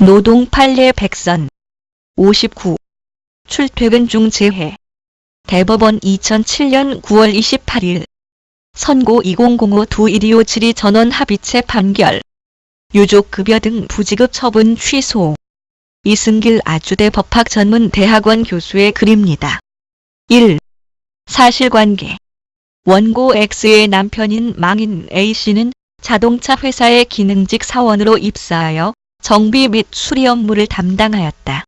노동 판례 백선 59. 출퇴근 중 재해. 대법원 2007년 9월 28일 선고 2005-212572 전원 합의체 판결. 유족급여 등 부지급 처분 취소. 이승길 아주대 법학전문대학원 교수의 글입니다. 1. 사실관계. 원고 X의 남편인 망인 A씨는 자동차 회사의 기능직 사원으로 입사하여 정비 및 수리 업무를 담당하였다.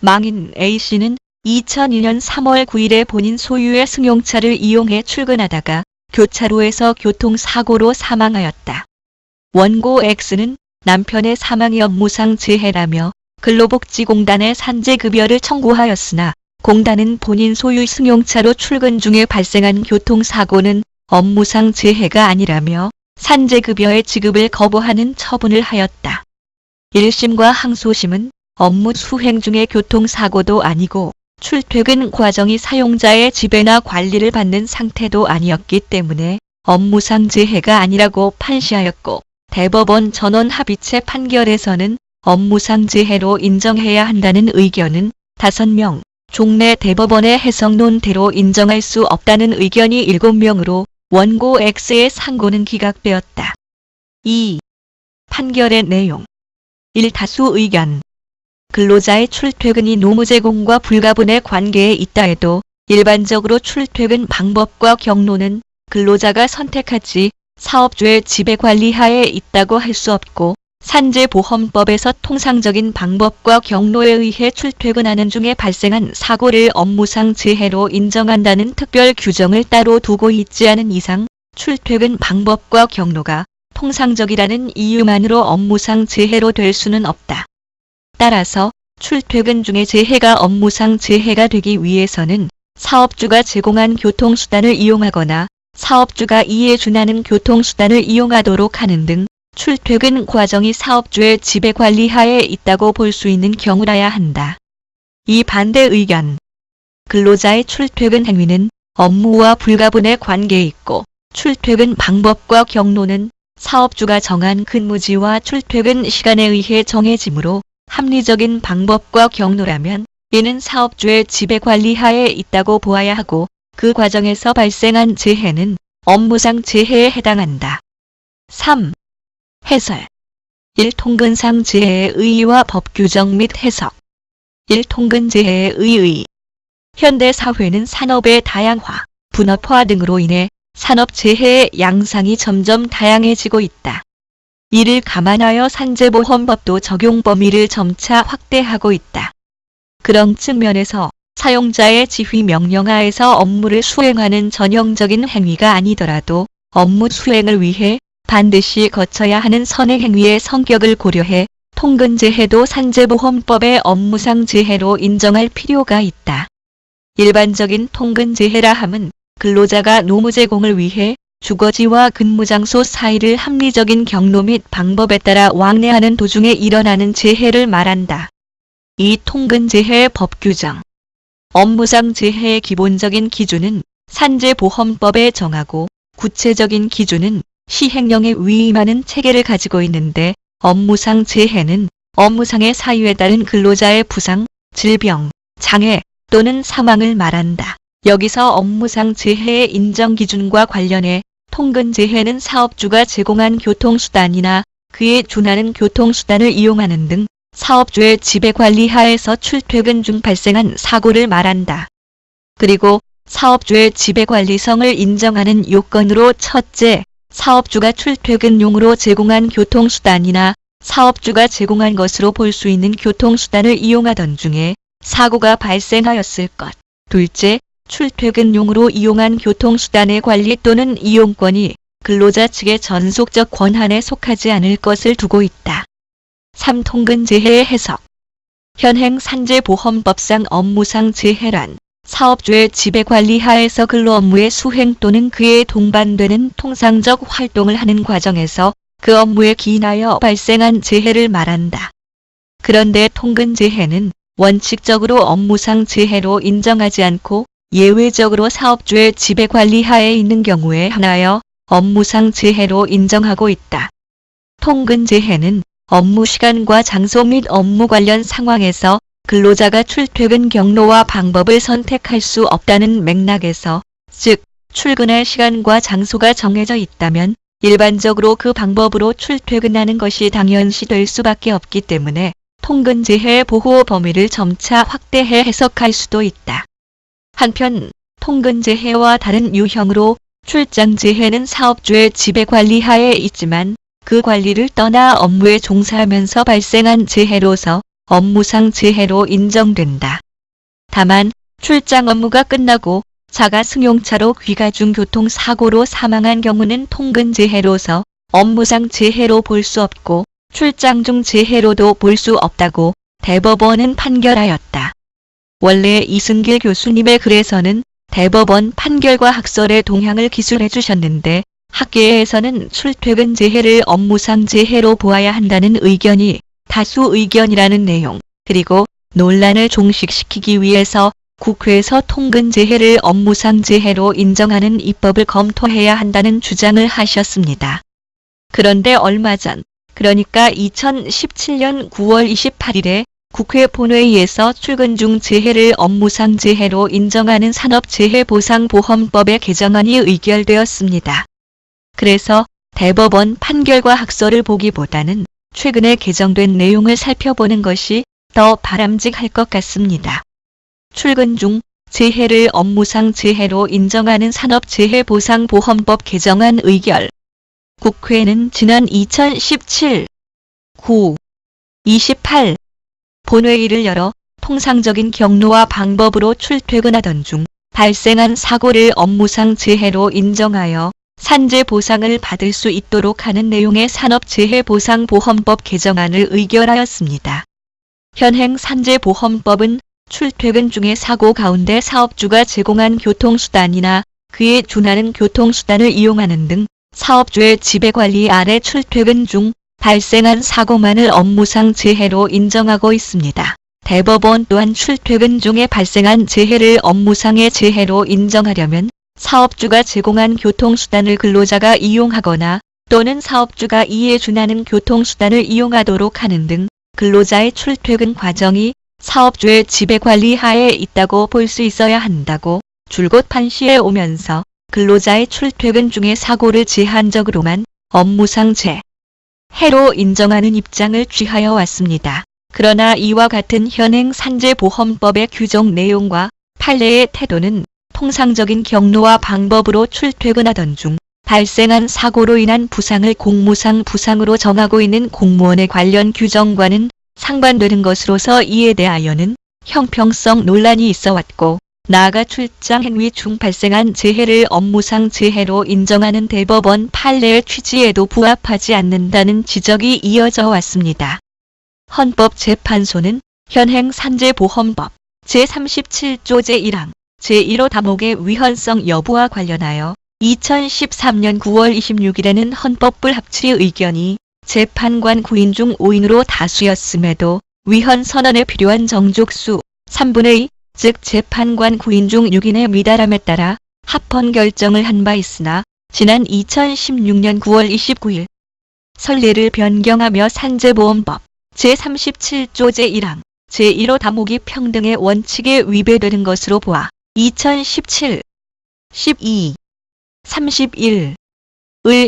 망인 A씨는 2002년 3월 9일에 본인 소유의 승용차를 이용해 출근하다가 교차로에서 교통사고로 사망하였다. 원고 X는 남편의 사망이 업무상 재해라며 근로복지공단에 산재급여를 청구하였으나 공단은 본인 소유 승용차로 출근 중에 발생한 교통사고는 업무상 재해가 아니라며 산재급여의 지급을 거부하는 처분을 하였다. 1심과 항소심은 업무 수행 중의 교통사고도 아니고 출퇴근 과정이 사용자의 지배나 관리를 받는 상태도 아니었기 때문에 업무상 재해가 아니라고 판시하였고, 대법원 전원 합의체 판결에서는 업무상 재해로 인정해야 한다는 의견은 5명, 종래 대법원의 해석론대로 인정할 수 없다는 의견이 7명으로 원고 X의 상고는 기각되었다. 2. 판결의 내용. 1. 다수 의견. 근로자의 출퇴근이 노무 제공과 불가분의 관계에 있다 해도 일반적으로 출퇴근 방법과 경로는 근로자가 선택하지 사업주의 지배관리하에 있다고 할 수 없고, 산재보험법에서 통상적인 방법과 경로에 의해 출퇴근하는 중에 발생한 사고를 업무상 재해로 인정한다는 특별 규정을 따로 두고 있지 않은 이상 출퇴근 방법과 경로가 통상적이라는 이유만으로 업무상 재해로 될 수는 없다. 따라서 출퇴근 중의 재해가 업무상 재해가 되기 위해서는 사업주가 제공한 교통수단을 이용하거나 사업주가 이에 준하는 교통수단을 이용하도록 하는 등 출퇴근 과정이 사업주의 지배관리하에 있다고 볼 수 있는 경우라야 한다. 이 반대 의견. 근로자의 출퇴근 행위는 업무와 불가분의 관계에 있고 출퇴근 방법과 경로는 사업주가 정한 근무지와 출퇴근 시간에 의해 정해지므로 합리적인 방법과 경로라면 이는 사업주의 지배관리하에 있다고 보아야 하고, 그 과정에서 발생한 재해는 업무상 재해에 해당한다. 3. 해설. 1. 통근상 재해의 의의와 법규정 및 해석. 1. 통근재해의 의의. 현대 사회는 산업의 다양화, 분업화 등으로 인해 산업재해의 양상이 점점 다양해지고 있다. 이를 감안하여 산재보험법도 적용 범위를 점차 확대하고 있다. 그런 측면에서 사용자의 지휘 명령하에서 업무를 수행하는 전형적인 행위가 아니더라도 업무 수행을 위해 반드시 거쳐야 하는 선행 행위의 성격을 고려해 통근재해도 산재보험법의 업무상 재해로 인정할 필요가 있다. 일반적인 통근재해라 함은 근로자가 노무 제공을 위해 주거지와 근무장소 사이를 합리적인 경로 및 방법에 따라 왕래하는 도중에 일어나는 재해를 말한다. 이 통근재해의 법규정. 업무상 재해의 기본적인 기준은 산재보험법에 정하고 구체적인 기준은 시행령에 위임하는 체계를 가지고 있는데, 업무상 재해는 업무상의 사유에 따른 근로자의 부상, 질병, 장애 또는 사망을 말한다. 여기서 업무상 재해의 인정 기준과 관련해 통근재해는 사업주가 제공한 교통수단이나 그에 준하는 교통수단을 이용하는 등 사업주의 지배관리하에서 출퇴근 중 발생한 사고를 말한다. 그리고 사업주의 지배관리성을 인정하는 요건으로 첫째, 사업주가 출퇴근용으로 제공한 교통수단이나 사업주가 제공한 것으로 볼 수 있는 교통수단을 이용하던 중에 사고가 발생하였을 것. 둘째, 출퇴근용으로 이용한 교통수단의 관리 또는 이용권이 근로자 측의 전속적 권한에 속하지 않을 것을 두고 있다. 3. 통근재해의 해석. 현행 산재보험법상 업무상 재해란 사업주의 지배관리하에서 근로 업무의 수행 또는 그에 동반되는 통상적 활동을 하는 과정에서 그 업무에 기인하여 발생한 재해를 말한다. 그런데 통근재해는 원칙적으로 업무상 재해로 인정하지 않고 예외적으로 사업주의 지배관리하에 있는 경우에 한하여 업무상 재해로 인정하고 있다. 통근재해는 업무 시간과 장소 및 업무 관련 상황에서 근로자가 출퇴근 경로와 방법을 선택할 수 없다는 맥락에서, 즉 출근할 시간과 장소가 정해져 있다면 일반적으로 그 방법으로 출퇴근하는 것이 당연시될 수밖에 없기 때문에 통근재해 보호 범위를 점차 확대해 해석할 수도 있다. 한편 통근재해와 다른 유형으로 출장재해는 사업주의 지배관리 하에 있지만 그 관리를 떠나 업무에 종사하면서 발생한 재해로서 업무상 재해로 인정된다. 다만 출장 업무가 끝나고 자가 승용차로 귀가 중 교통사고로 사망한 경우는 통근재해로서 업무상 재해로 볼 수 없고 출장 중 재해로도 볼 수 없다고 대법원은 판결하였다. 원래 이승길 교수님의 글에서는 대법원 판결과 학설의 동향을 기술해 주셨는데 학계에서는 출퇴근 재해를 업무상 재해로 보아야 한다는 의견이 다수 의견이라는 내용, 그리고 논란을 종식시키기 위해서 국회에서 통근재해를 업무상 재해로 인정하는 입법을 검토해야 한다는 주장을 하셨습니다. 그런데 얼마 전, 그러니까 2017년 9월 28일에 국회 본회의에서 출근 중 재해를 업무상 재해로 인정하는 산업재해보상보험법의 개정안이 의결되었습니다. 그래서 대법원 판결과 학설을 보기보다는 최근에 개정된 내용을 살펴보는 것이 더 바람직할 것 같습니다. 출근 중 재해를 업무상 재해로 인정하는 산업재해보상보험법 개정안 의결. 국회는 지난 2017 9 28 본회의를 열어 통상적인 경로와 방법으로 출퇴근하던 중 발생한 사고를 업무상 재해로 인정하여 산재 보상을 받을 수 있도록 하는 내용의 산업재해보상보험법 개정안을 의결하였습니다. 현행 산재보험법은 출퇴근 중의 사고 가운데 사업주가 제공한 교통수단이나 그에 준하는 교통수단을 이용하는 등 사업주의 지배관리 아래 출퇴근 중 발생한 사고만을 업무상 재해로 인정하고 있습니다. 대법원 또한 출퇴근 중에 발생한 재해를 업무상의 재해로 인정하려면 사업주가 제공한 교통수단을 근로자가 이용하거나 또는 사업주가 이에 준하는 교통수단을 이용하도록 하는 등 근로자의 출퇴근 과정이 사업주의 지배관리 하에 있다고 볼 수 있어야 한다고 줄곧 판시해 오면서 근로자의 출퇴근 중의 사고를 제한적으로만 업무상 재해로 인정하는 입장을 취하여 왔습니다. 그러나 이와 같은 현행 산재보험법의 규정 내용과 판례의 태도는 통상적인 경로와 방법으로 출퇴근하던 중 발생한 사고로 인한 부상을 공무상 부상으로 정하고 있는 공무원의 관련 규정과는 상반되는 것으로서 이에 대하여는 형평성 논란이 있어 왔고, 나아가 출장 행위 중 발생한 재해를 업무상 재해로 인정하는 대법원 판례의 취지에도 부합하지 않는다는 지적이 이어져 왔습니다. 헌법재판소는 현행 산재보험법 제37조 제1항 제1호 다목의 위헌성 여부와 관련하여 2013년 9월 26일에는 헌법불합치 의견이 재판관 9인 중 5인으로 다수였음에도 위헌 선언에 필요한 정족수 3분의 2, 즉 재판관 9인 중 6인에 미달함에 따라 합헌 결정을 한 바 있으나 지난 2016년 9월 29일 선례를 변경하며 산재보험법 제37조 제1항 제1호 다목이 평등의 원칙에 위배되는 것으로 보아 2017, 12, 31을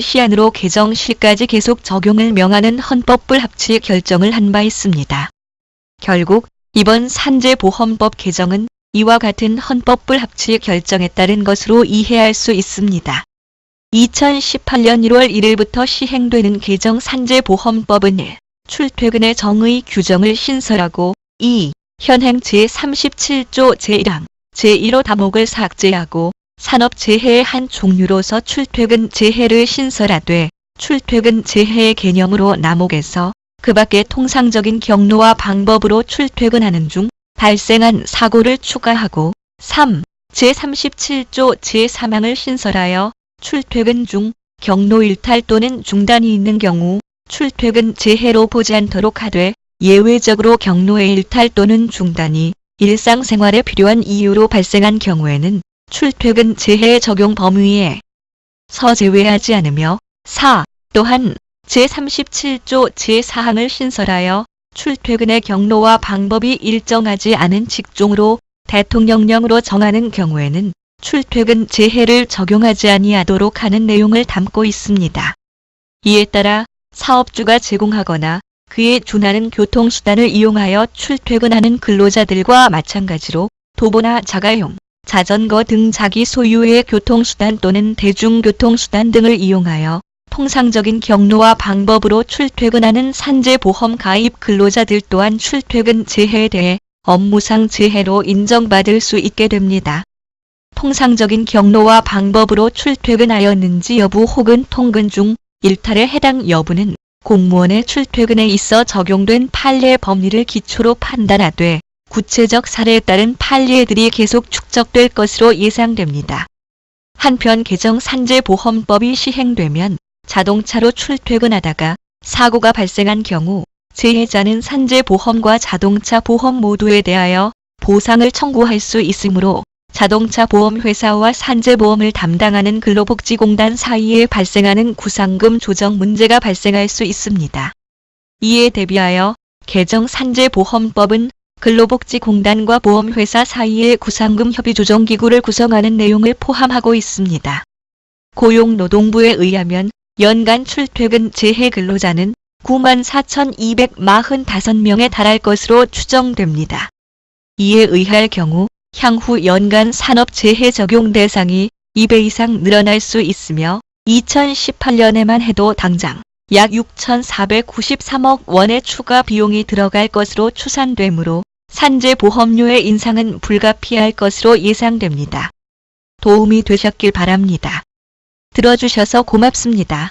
시한으로 개정 시까지 계속 적용을 명하는 헌법불합치 결정을 한 바 있습니다. 결국 이번 산재보험법 개정은 이와 같은 헌법불합치 결정에 따른 것으로 이해할 수 있습니다. 2018년 1월 1일부터 시행되는 개정 산재보험법은 1. 출퇴근의 정의 규정을 신설하고 2. 현행 제37조 제1항 제1호 다목을 삭제하고 산업재해의 한 종류로서 출퇴근 재해를 신설하되 출퇴근 재해의 개념으로 남옥에서 그 밖의 통상적인 경로와 방법으로 출퇴근하는 중 발생한 사고를 추가하고 3. 제37조 제3항을 신설하여 출퇴근 중 경로 일탈 또는 중단이 있는 경우 출퇴근 재해로 보지 않도록 하되 예외적으로 경로의 일탈 또는 중단이 일상생활에 필요한 이유로 발생한 경우에는 출퇴근 재해 적용 범위에서 제외하지 않으며 4. 또한 제37조 제4항을 신설하여 출퇴근의 경로와 방법이 일정하지 않은 직종으로 대통령령으로 정하는 경우에는 출퇴근 제해를 적용하지 아니하도록 하는 내용을 담고 있습니다. 이에 따라 사업주가 제공하거나 그에 준하는 교통수단을 이용하여 출퇴근하는 근로자들과 마찬가지로 도보나 자가용, 자전거 등 자기 소유의 교통수단 또는 대중교통수단 등을 이용하여 통상적인 경로와 방법으로 출퇴근하는 산재보험 가입 근로자들 또한 출퇴근 제해에 대해 업무상 재해로 인정받을 수 있게 됩니다. 통상적인 경로와 방법으로 출퇴근하였는지 여부 혹은 통근 중 일탈에 해당 여부는 공무원의 출퇴근에 있어 적용된 판례 법리를 기초로 판단하되 구체적 사례에 따른 판례들이 계속 축적될 것으로 예상됩니다. 한편 개정 산재보험법이 시행되면 자동차로 출퇴근하다가 사고가 발생한 경우 재해자는 산재보험과 자동차 보험 모두에 대하여 보상을 청구할 수 있으므로 자동차 보험회사와 산재보험을 담당하는 근로복지공단 사이에 발생하는 구상금 조정 문제가 발생할 수 있습니다. 이에 대비하여 개정 산재보험법은 근로복지공단과 보험회사 사이의 구상금 협의조정기구를 구성하는 내용을 포함하고 있습니다. 고용노동부에 의하면 연간 출퇴근 재해 근로자는 94,245명에 달할 것으로 추정됩니다. 이에 의할 경우 향후 연간 산업재해 적용 대상이 2배 이상 늘어날 수 있으며 2018년에만 해도 당장 약 6,493억 원의 추가 비용이 들어갈 것으로 추산되므로 산재보험료의 인상은 불가피할 것으로 예상됩니다. 도움이 되셨길 바랍니다. 들어주셔서 고맙습니다.